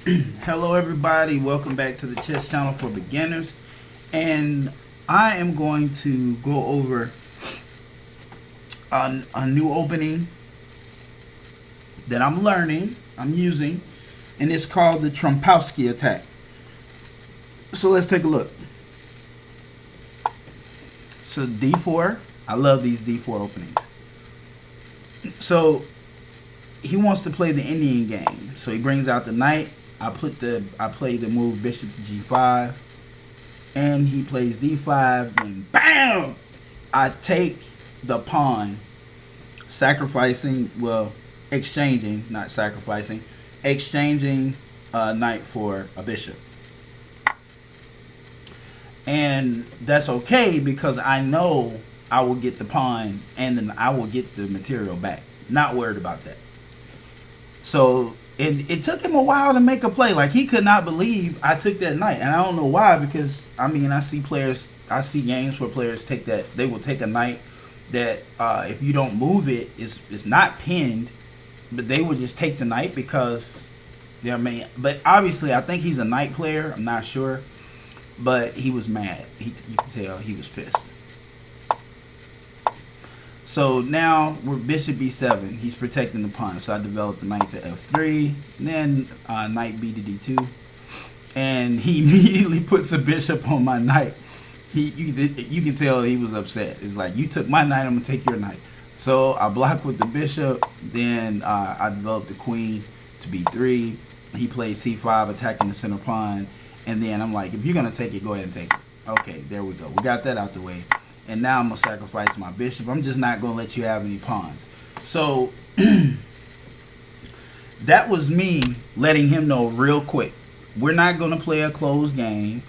Hello everybody, welcome back to the chess channel for beginners, and I am going to go over a new opening that I'm using, and it's called the Trompowsky Attack. So let's take a look. So d4, I love these d4 openings. So he wants to play the Indian game, so he brings out the knight. I play the move bishop to g5, and he plays d5. Then bam, I take the pawn, exchanging, not sacrificing, exchanging a knight for a bishop, and that's okay because I know I will get the pawn and then I will get the material back. Not worried about that. So it took him a while to make a play. Like, he could not believe I took that knight, and I don't know why. Because I mean, I see games where players take that. They will take a knight that if you don't move it, it's not pinned, but they would just take the knight because they're main. But obviously, I think he's a knight player. I'm not sure, but he was mad. You can tell he was pissed. So now we're bishop b7. He's protecting the pawn. So I developed the knight to f3. And then knight b to d2. And he immediately puts a bishop on my knight. You can tell he was upset. It's like, you took my knight, I'm going to take your knight. So I block with the bishop. Then I developed the queen to b3. He played c5, attacking the center pawn. And then I'm like, if you're going to take it, go ahead and take it. Okay, there we go. We got that out the way. And now I'm going to sacrifice my bishop. I'm just not going to let you have any pawns. So that was me letting him know real quick. We're not going to play a closed game.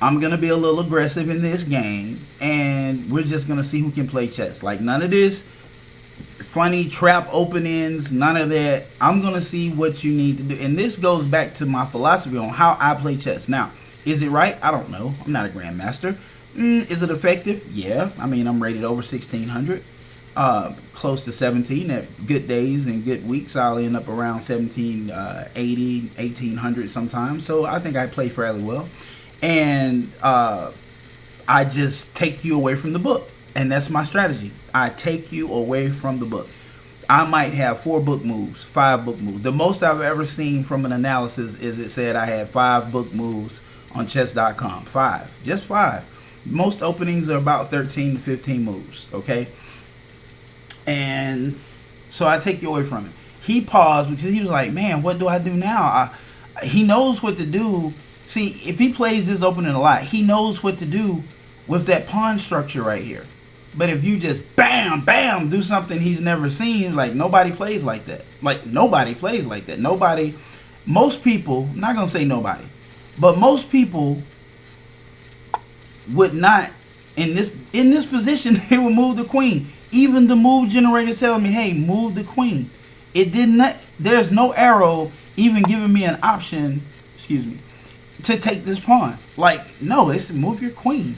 I'm going to be a little aggressive in this game. And we're just going to see who can play chess. Like, none of this funny trap openings, none of that. I'm going to see what you need to do. And this goes back to my philosophy on how I play chess. Now, is it right? I don't know. I'm not a grandmaster. Is it effective? Yeah. I mean, I'm rated over 1600, close to 17. At good days and good weeks, I'll end up around 1780, 1800 sometimes. So I think I play fairly well. And I just take you away from the book. And that's my strategy. I take you away from the book. I might have 4 book moves, 5 book moves. The most I've ever seen from an analysis is it said I had 5 book moves on chess.com. 5. Just 5. Most openings are about 13 to 15 moves, okay? And so I take you away from it. He paused because he was like, man, what do I do now? He knows what to do. See, if he plays this opening a lot, he knows what to do with that pawn structure right here. But if you just bam, bam, do something he's never seen, like, nobody plays like that. Like, nobody plays like that. Nobody, most people, I'm not going to say nobody, but most people would not, in this position, they would move the queen. Even the move generator telling me, hey, move the queen. It did not, there's no arrow even giving me an option, excuse me, to take this pawn. Like, no, it's move your queen.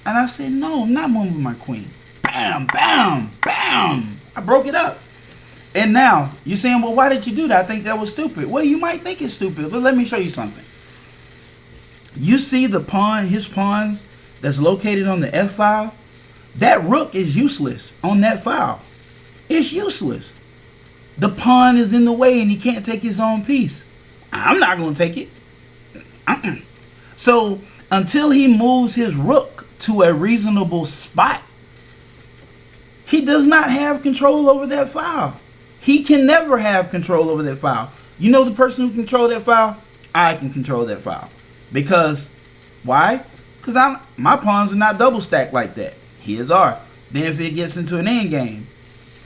And I said, no, I'm not moving my queen. Bam, bam, bam. I broke it up. And now, you're saying, well, why did you do that? I think that was stupid. Well, you might think it's stupid, but let me show you something. You see the pawn, his pawns that's located on the F file? That rook is useless on that file. It's useless. The pawn is in the way and he can't take his own piece. I'm not going to take it. So until he moves his rook to a reasonable spot, he does not have control over that file. He can never have control over that file. You know the person who controls that file? I can control that file. Because, why? Because my pawns are not double stacked like that. His are. Then if it gets into an end game,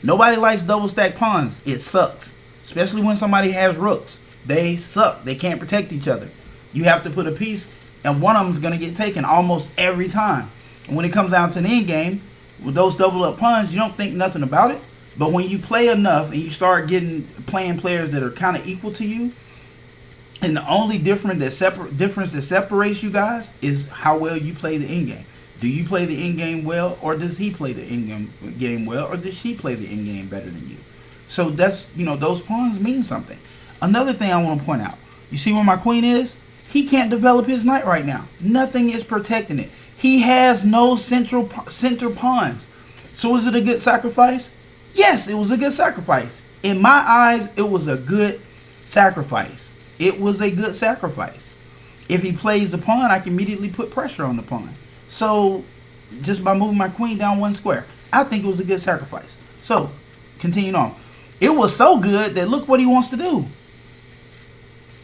nobody likes double stacked pawns. It sucks. Especially when somebody has rooks. They suck. They can't protect each other. You have to put a piece, and one of them is going to get taken almost every time. And when it comes down to an end game, with those double up pawns, you don't think nothing about it. But when you play enough and you start playing players that are kind of equal to you, and the only difference that separates you guys is how well you play the end game. Do you play the end game well, or does he play the end game well, or does she play the end game better than you? So that's, those pawns mean something. Another thing I want to point out, You see where my queen is? He can't develop his knight right now. Nothing is protecting it. He has no center pawns. So is it a good sacrifice? Yes, it was a good sacrifice. In my eyes, it was a good sacrifice. It was a good sacrifice. If he plays the pawn, I can immediately put pressure on the pawn. So just by moving my queen down one square, I think it was a good sacrifice. So continuing on. It was so good that look what he wants to do.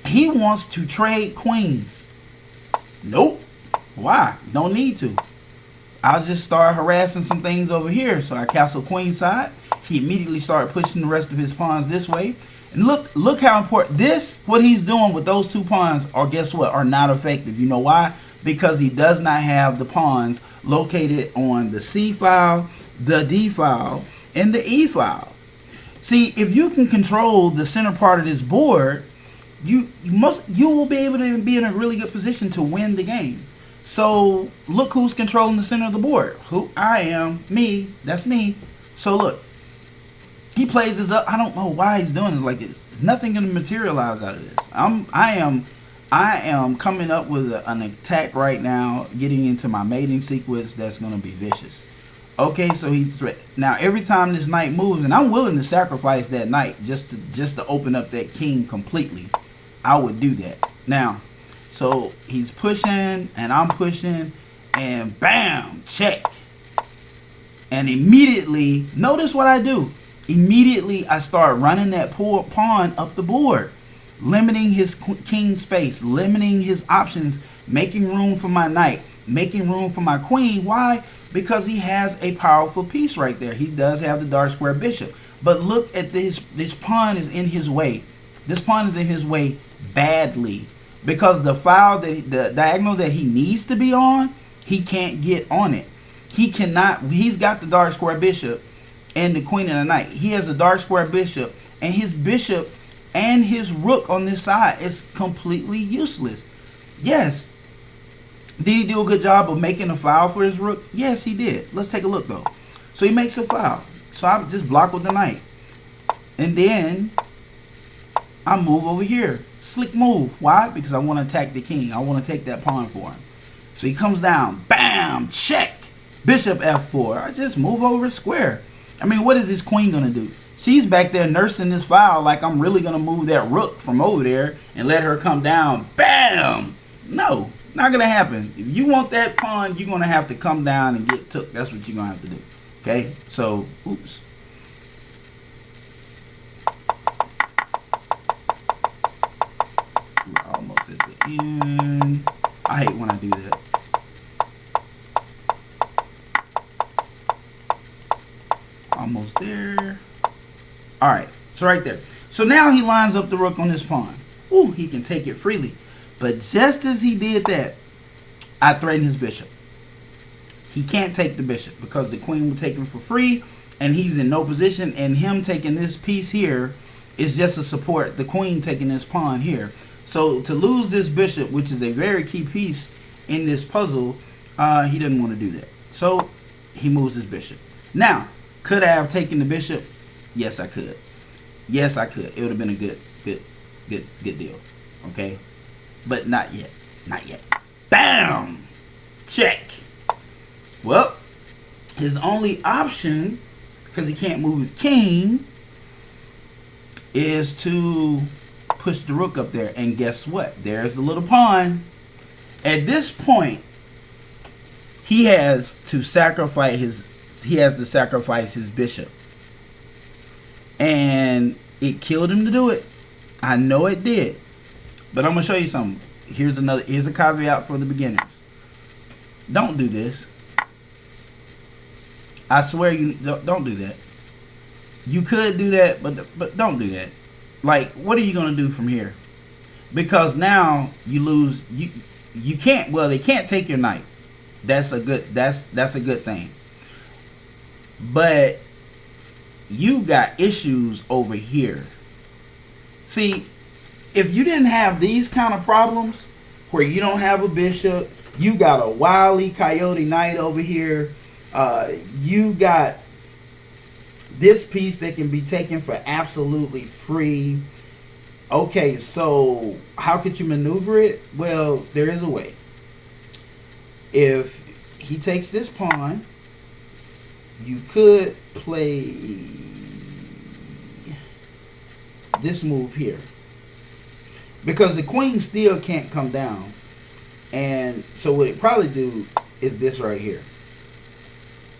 He wants to trade queens. Nope. Why? Don't need to. I'll just start harassing some things over here. So I castle queen side. He immediately started pushing the rest of his pawns this way. And look how important this, what he's doing with those two pawns, or guess what, are not effective. You know why? Because he does not have the pawns located on the C file, the D file, and the E file. See, if you can control the center part of this board, you will be able to be in a really good position to win the game. So look who's controlling the center of the board. Who I am, me. That's me. So look, he plays this up. I don't know why he's doing it. Like it's nothing going to materialize out of this. I am coming up with an attack right now, getting into my mating sequence that's going to be vicious. Okay, so now every time this knight moves, and I'm willing to sacrifice that knight just to open up that king completely. I would do that. Now, so he's pushing and I'm pushing and bam, check. And immediately, notice what I do. Immediately I start running that pawn up the board, limiting his king space, limiting his options, making room for my knight, making room for my queen. Why? Because he has a powerful piece right there. He does have the dark square bishop. But look at this. This pawn is in his way. This pawn is in his way badly. Because the file, the diagonal that he needs to be on, he can't get on it. He cannot. He's got the dark square bishop and the queen and the knight. He has a dark square bishop, and his bishop and his rook on this side is completely useless. Yes. Did he do a good job of making a file for his rook? Yes, he did. Let's take a look, though. So he makes a file. So I just block with the knight. And then I move over here. Slick move. Why? Because I want to attack the king. I want to take that pawn for him. So he comes down. Bam! Check! Bishop F4. I just move over a square. I mean, what is this queen going to do? She's back there nursing this file like I'm really going to move that rook from over there and let her come down. Bam! No. Not going to happen. If you want that pawn, you're going to have to come down and get took. That's what you're going to have to do. Okay? So, oops. We're almost at the end. I hate when I do that. Almost there. Alright. So right there. So now he lines up the rook on this pawn. Ooh, he can take it freely. But just as he did that, I threatened his bishop. He can't take the bishop because the queen will take him for free, and he's in no position. And him taking this piece here is just to support the queen taking this pawn here. So to lose this bishop, which is a very key piece in this puzzle, he doesn't want to do that. So he moves his bishop. Now, could I have taken the bishop? Yes, I could. Yes, I could. It would have been a good deal. Okay. But not yet. Not yet. Bam! Check. Well, his only option, because he can't move his king, is to push the rook up there. And guess what? There's the little pawn. At this point, he has to sacrifice his bishop. And it killed him to do it. I know it did. But I'm going to show you something. Here's a caveat for the beginners. Don't do this. I swear you don't do that. You could do that, but don't do that. Like, what are you going to do from here? Because now you lose. You can't. Well, they can't take your knight. That's a good thing. But you got issues over here. See, if you didn't have these kind of problems where you don't have a bishop, you got a wily coyote knight over here, you got this piece that can be taken for absolutely free, Okay, so how could you maneuver it? Well, there is a way. If he takes this pawn, you could play this move here. Because the queen still can't come down. And so what it probably do is this right here.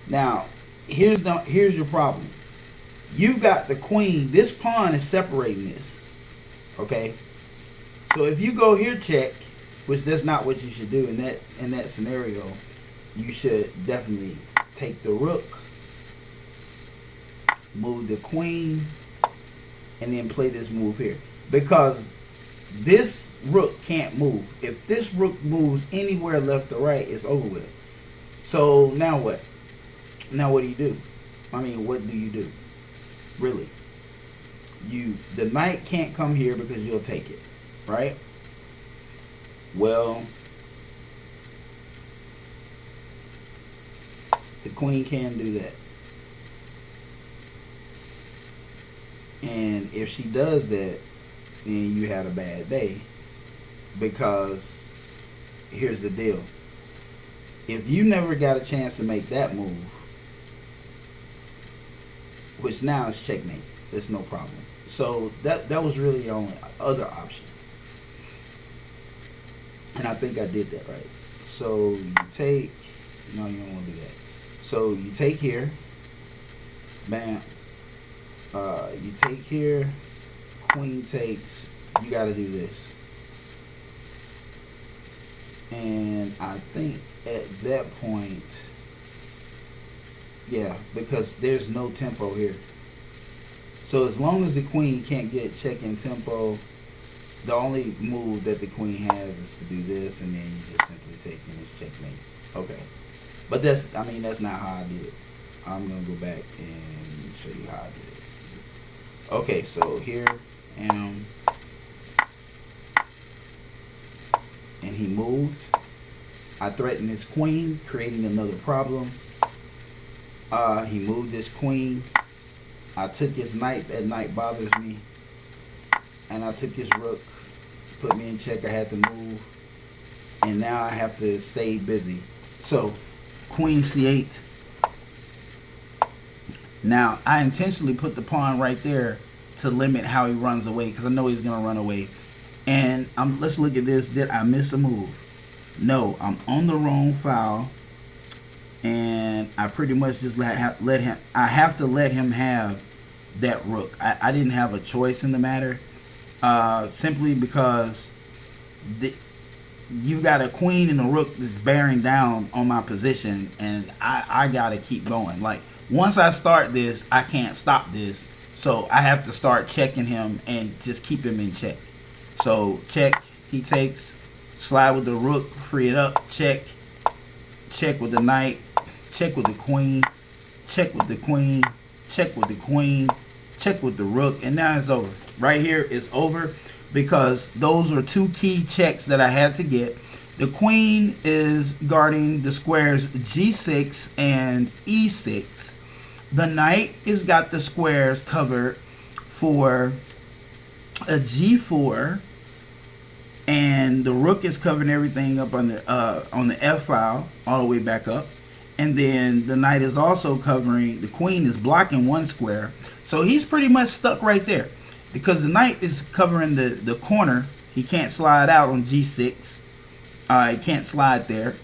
Now, here's your problem. You got the queen. This pawn is separating this. Okay? So if you go here check, which that's not what you should do in that scenario, you should definitely take the rook, move the queen, and then play this move here. Because this rook can't move. If this rook moves anywhere left or right, it's over with. So now what? Now what do you do? I mean, what do you do? Really? The knight can't come here because you'll take it, right? Well, the queen can do that. And if she does that, then you had a bad day. Because here's the deal. If you never got a chance to make that move, which now is checkmate, there's no problem. So that was really the only other option. And I think I did that right. So you take, no, you don't want to do that. So you take here, bam. You take here, queen takes, you got to do this. And I think at that point, yeah, because there's no tempo here. So as long as the queen can't get check in tempo, the only move that the queen has is to do this, and then you just simply take and it's checkmate. Okay. But that's not how I did it. I'm going to go back and show you how I did it. Okay, so here, and he moved. I threatened his queen, creating another problem. He moved his queen. I took his knight. That knight bothers me. And I took his rook. Put me in check. I had to move. And now I have to stay busy. So, queen c8. Now, I intentionally put the pawn right there to limit how he runs away, because I know he's going to run away. And let's look at this. Did I miss a move? No, I'm on the wrong file. And I pretty much just let him. I have to let him have that rook. I didn't have a choice in the matter. Simply because you got a queen and a rook that's bearing down on my position, and I got to keep going. Like, once I start this, I can't stop this. So I have to start checking him and just keep him in check. So check, he takes, slide with the rook, free it up, check with the knight, check with the queen, check with the queen, check with the queen, check with the rook, and now it's over. Right here it's over, because those are two key checks that I had to get. The queen is guarding the squares g6 and e6. The knight has got the squares covered for a g4, and the rook is covering everything up on the f file all the way back up. And then the knight is also covering, the queen is blocking one square. So he's pretty much stuck right there, because the knight is covering the corner. He can't slide out on g6. He can't slide there.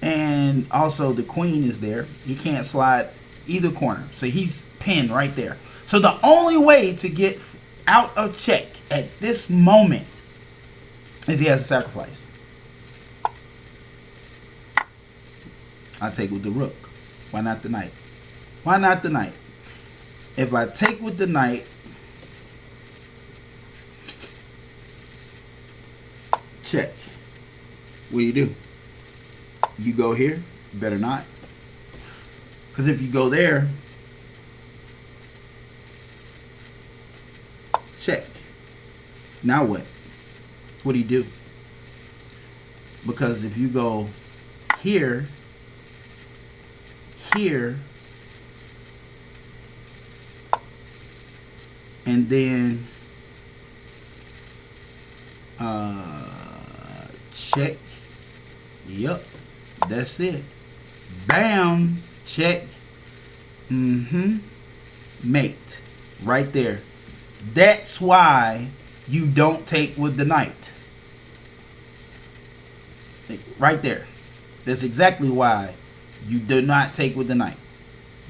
And also the queen is there. He can't slide either corner. So he's pinned right there. So the only way to get out of check at this moment is he has to sacrifice. I take with the rook. Why not the knight? Why not the knight? If I take with the knight, check. What do? You go here? Better not. Because if you go there, check. Now what? What do? Because if you go here, here, and then Check. Yep. That's it. Bam. Check. Mate. Right there. That's why you don't take with the knight. Right there. That's exactly why you do not take with the knight.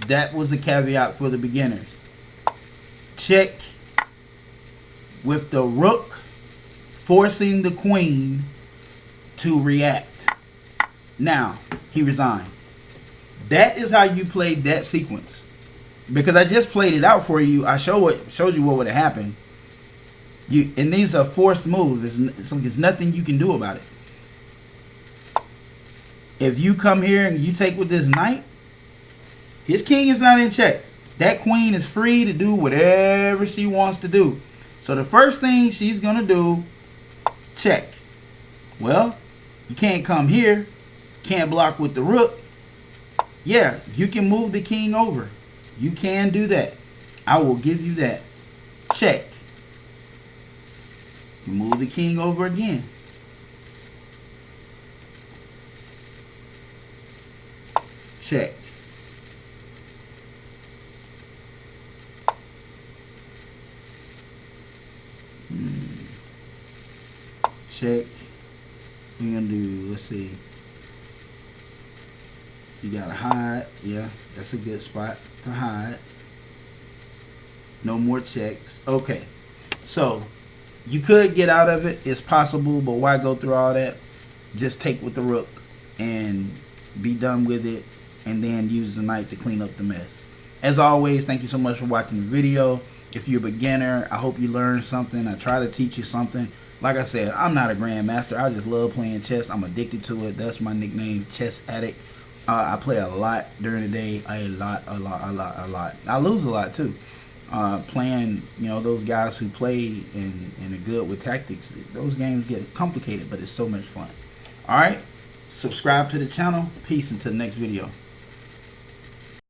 That was a caveat for the beginners. Check with the rook, forcing the queen to react. Now, he resigned. That is how you played that sequence. Because I just played it out for you. I showed you what would have happened. And these are forced moves. There's nothing you can do about it. If you come here and you take with this knight, his king is not in check. That queen is free to do whatever she wants to do. So the first thing she's going to do, check. Well, you can't come here. Can't block with the rook. Yeah, you can move the king over. You can do that. I will give you that. Check. You move the king over again. Check. Check. We're going to do, let's see. You got to hide. Yeah, that's a good spot to hide. No more checks. Okay. So, you could get out of it. It's possible, but why go through all that? Just take with the rook and be done with it, and then use the knight to clean up the mess. As always, thank you so much for watching the video. If you're a beginner, I hope you learned something. I try to teach you something. Like I said, I'm not a grandmaster. I just love playing chess. I'm addicted to it. That's my nickname, Chess Addict. I play a lot during the day. A lot. I lose a lot too. Playing, those guys who play and are good with tactics. Those games get complicated, but it's so much fun. All right. Subscribe to the channel. Peace until the next video.